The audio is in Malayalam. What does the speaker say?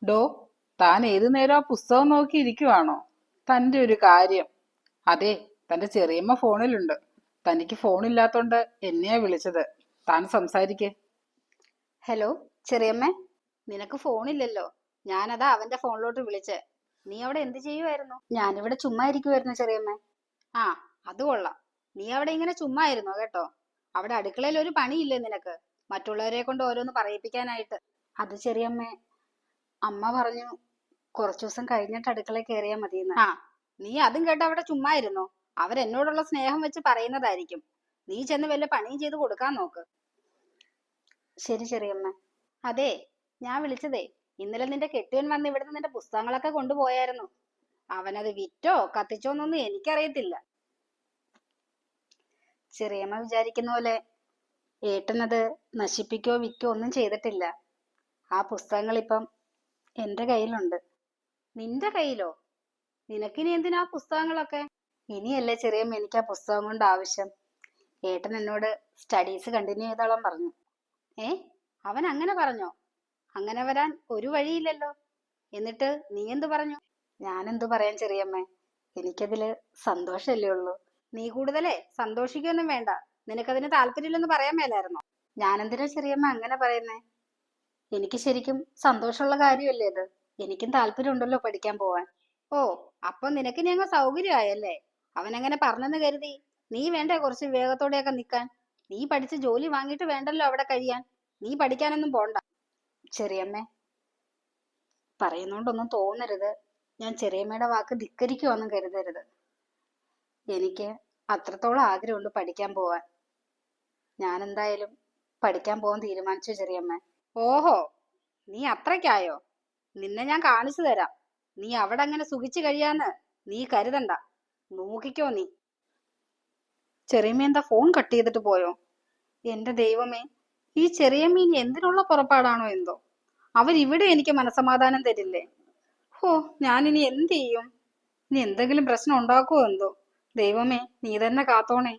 ഡോ, താൻ ഏതു നേരം ആ പുസ്തകം നോക്കി ഇരിക്കുവാണോ? തന്റെ ഒരു കാര്യം. അതെ, തന്റെ ചെറിയമ്മ ഫോണിലുണ്ട്. തനിക്ക് ഫോണില്ലാത്തോണ്ട് എന്നെയാ വിളിച്ചത്. താൻ സംസാരിക്കേ. ഹലോ ചെറിയമ്മേ, നിനക്ക് ഫോണില്ലല്ലോ. ഞാനതാ അവന്റെ ഫോണിലോട്ട് വിളിച്ചേ. നീ അവിടെ എന്ത് ചെയ്യുമായിരുന്നു? ഞാനിവിടെ ചുമ്മാ ഇരിക്കുവായിരുന്നു ചെറിയമ്മേ. ആ, അത് കൊള്ളാം. നീ അവിടെ ഇങ്ങനെ ചുമ്മാ ഇരുന്നോ കേട്ടോ. അവിടെ അടുക്കളയിൽ ഒരു പണിയില്ലേ നിനക്ക്, മറ്റുള്ളവരെ കൊണ്ട് ഓരോന്ന് പറയിപ്പിക്കാനായിട്ട്? അത് ചെറിയമ്മേ, അമ്മ പറഞ്ഞു കുറച്ചു ദിവസം കഴിഞ്ഞിട്ട് അടുക്കളയിൽ കയറിയാ മതിയെന്ന്. ആ, നീ അതും കേട്ട് അവിടെ ചുമ്മാ ഇരുന്നോ? അവരെന്നോടുള്ള സ്നേഹം വെച്ച് പറയുന്നതായിരിക്കും. നീ ചെന്ന് വല്ല പണിയും ചെയ്ത് കൊടുക്കാൻ നോക്ക്. ശരി ചെറിയമ്മ. അതെ, ഞാൻ വിളിച്ചതേ, ഇന്നലെ നിന്റെ കെട്ടിയൻ വന്ന് ഇവിടുന്ന് നിന്റെ പുസ്തകങ്ങളൊക്കെ കൊണ്ടുപോയായിരുന്നു. അവനത് വിറ്റോ കത്തിച്ചോ എന്നൊന്നും എനിക്കറിയത്തില്ല. ചെറിയമ്മ വിചാരിക്കുന്ന പോലെ ഏട്ടനത് നശിപ്പിക്കോ വിൽക്കോ ഒന്നും ചെയ്തിട്ടില്ല. ആ പുസ്തകങ്ങൾ ഇപ്പം എന്റെ കയ്യിലുണ്ട്. നിന്റെ കയ്യിലോ? നിനക്കിനി എന്തിനാ പുസ്തകങ്ങളൊക്കെ? ഇനിയല്ലേ ചെറിയമ്മ എനിക്ക് ആ പുസ്തകം കൊണ്ട് ആവശ്യം. ഏട്ടൻ എന്നോട് സ്റ്റഡീസ് കണ്ടിന്യൂ ചെയ്തോളാൻ പറഞ്ഞു. ഏ, അവൻ അങ്ങനെ പറഞ്ഞോ? അങ്ങനെ വരാൻ ഒരു വഴിയില്ലല്ലോ. എന്നിട്ട് നീ എന്തു പറഞ്ഞു? ഞാനെന്തു പറയാൻ ചെറിയമ്മേ, എനിക്കതില് സന്തോഷല്ലേ ഉള്ളൂ. നീ കൂടുതലേ സന്തോഷിക്കൊന്നും വേണ്ട. നിനക്കതിന് താല്പര്യമില്ലെന്ന് പറയാൻ മേലായിരുന്നോ? ഞാനെന്തിനാ ചെറിയമ്മ അങ്ങനെ പറയുന്നേ? എനിക്ക് ശരിക്കും സന്തോഷമുള്ള കാര്യമല്ലേ അത്. എനിക്കും താല്പര്യം ഉണ്ടല്ലോ പഠിക്കാൻ പോവാൻ. ഓ, അപ്പൊ നിനക്ക് ഞങ്ങൾ സൗകര്യമായല്ലേ. അവനങ്ങനെ പറഞ്ഞെന്ന് കരുതി നീ വേണ്ടേ കുറച്ച് വേഗത്തോടെയൊക്കെ നിൽക്കാൻ? നീ പഠിച്ച് ജോലി വാങ്ങിയിട്ട് വേണ്ടല്ലോ അവിടെ കഴിയാൻ. നീ പഠിക്കാനൊന്നും പോണ്ട. ചെറിയമ്മേ, പറയുന്നോണ്ടൊന്നും തോന്നരുത്. ഞാൻ ചെറിയമ്മയുടെ വാക്ക് ധിക്കരിക്കുവാന്നും കരുതരുത്. എനിക്ക് അത്രത്തോളം ആഗ്രഹമുണ്ട് പഠിക്കാൻ പോവാൻ. ഞാൻ എന്തായാലും പഠിക്കാൻ പോകാൻ തീരുമാനിച്ചു ചെറിയമ്മ. ഓഹോ, നീ അത്രയ്ക്കായോ? നിന്നെ ഞാൻ കാണിച്ചു തരാം. നീ അവിടെ അങ്ങനെ സുഖിച്ചു കഴിയാന്ന് നീ കരുതണ്ട. നോക്കിക്കോ നീ. ചെറിയമ്മ എന്താ ഫോൺ കട്ട് ചെയ്തിട്ട് പോയോ? എന്റെ ദൈവമേ, ഈ ചെറിയമ്മ ഇനി എന്തിനുള്ള പുറപ്പാടാണോ എന്തോ. അവരിവിടെ എനിക്ക് മനസമാധാനം തരില്ലേ. ഹോ, ഞാനിനി എന്ത് ചെയ്യും? ഇനി എന്തെങ്കിലും പ്രശ്നം ഉണ്ടാക്കുമോ എന്തോ. ദൈവമേ, നീ തന്നെ കാത്തോണേ.